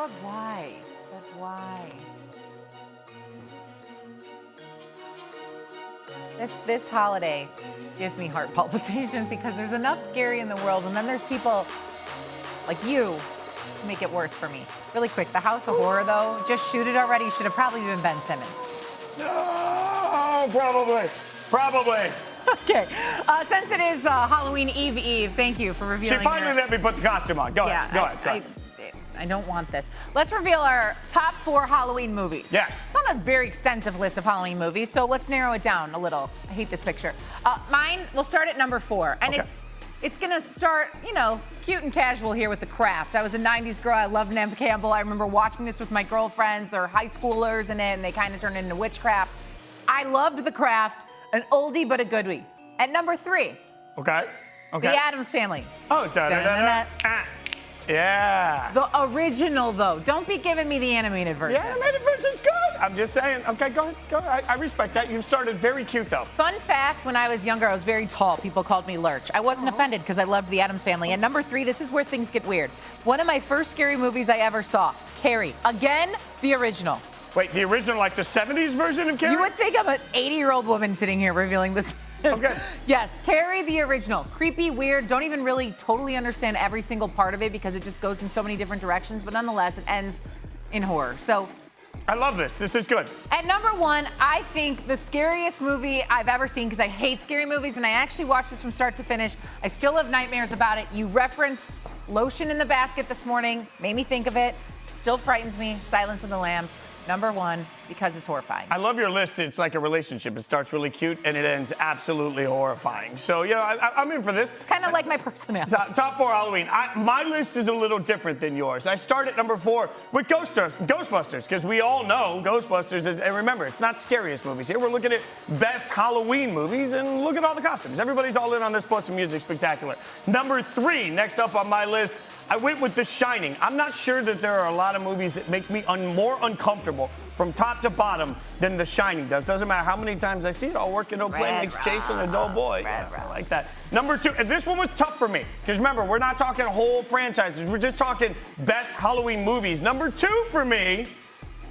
But why? But why? This holiday gives me heart palpitations because there's enough scary in the world, and then there's people like you who make it worse for me. Really quick, the House of Horror, though, just shoot it already. Should have probably been Ben Simmons. No, probably. Okay, since it is Halloween Eve, thank you for revealing. She finally let me put the costume on. Go ahead. I don't want this. Let's reveal our top 4 Halloween movies. Yes. It's not a very extensive list of Halloween movies, so let's narrow it down a little. I hate this picture. Mine, we'll start at number 4, and okay. It's gonna start, cute and casual here with The Craft. I was a 90s girl. I loved Neve Campbell. I remember watching this with my girlfriends. They're high schoolers in it, and they kind of turned into witchcraft. I loved The Craft, an oldie but a goodie. At number 3, Okay. The Addams Family. Oh, yeah. The original, though. Don't be giving me the animated version. The animated version's good. I'm just saying. Okay, go ahead. I respect that. You started very cute, though. Fun fact, when I was younger, I was very tall. People called me Lurch. I wasn't offended because I loved the Addams Family. And number 3, this is where things get weird. One of my first scary movies I ever saw, Carrie. Again, the original. Wait, the original, like the 70s version of Carrie? You would think I'm an 80-year-old woman sitting here revealing this. Okay. Yes, Carrie, the original. Creepy, weird, don't even really totally understand every single part of it because it just goes in so many different directions, but nonetheless, it ends in horror. So I love this. This is good. At number 1, I think the scariest movie I've ever seen, because I hate scary movies, and I actually watched this from start to finish. I still have nightmares about it. You referenced Lotion in the Basket this morning, made me think of it. Still frightens me. Silence of the Lambs. Number 1, because it's horrifying. I love your list. It's like a relationship. It starts really cute, and it ends absolutely horrifying. So, I'm in for this. It's kind of like my personality. Top 4 Halloween. My list is a little different than yours. I start at number 4 with Ghostbusters, because we all know Ghostbusters is, and remember, it's not scariest movies here. We're looking at best Halloween movies, and look at all the costumes. Everybody's all in on this, plus some music spectacular. Number 3, next up on my list, I went with The Shining. I'm not sure that there are a lot of movies that make me more uncomfortable from top to bottom than The Shining does. Doesn't matter how many times I see it, all work and no play makes Jason a dull boy. I like that. Number 2, and this one was tough for me, because remember, we're not talking whole franchises. We're just talking best Halloween movies. Number 2 for me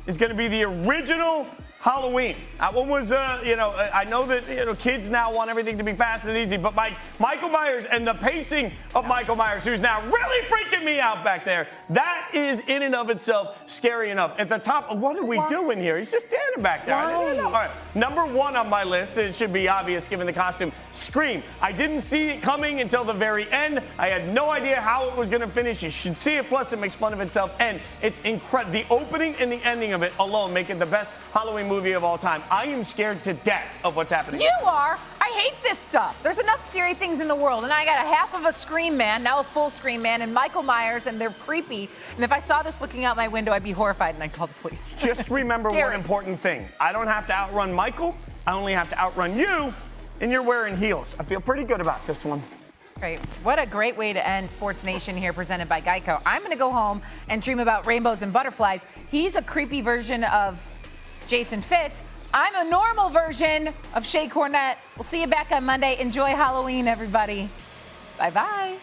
is going to be the original Halloween. That one was, I know that, kids now want everything to be fast and easy, but Michael Myers and the pacing of Michael Myers, who's now really freaking me out back there, that is in and of itself scary enough. At the top, what are we doing here? He's just standing back there. All right, number 1 on my list, it should be obvious given the costume, Scream. I didn't see it coming until the very end. I had no idea how it was going to finish. You should see it, plus it makes fun of itself, and it's incredible. The opening and the ending of it alone make it the best Halloween movie of all time. I am scared to death of what's happening. You are. I hate this stuff. There's enough scary things in the world, and I got a half of a Scream man, now a full Scream man, and Michael Myers, and they're creepy. And if I saw this looking out my window, I'd be horrified, and I'd call the police. Just remember one important thing. I don't have to outrun Michael. I only have to outrun you, and you're wearing heels. I feel pretty good about this one. Great. What a great way to end Sports Nation here, presented by Geico. I'm going to go home and dream about rainbows and butterflies. He's a creepy version of Jason Fitz. I'm a normal version of Shae Cornette. We'll see you back on Monday. Enjoy Halloween, everybody. Bye-bye.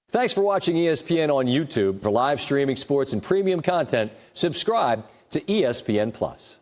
Thanks for watching ESPN on YouTube. For live streaming sports and premium content, subscribe to ESPN+.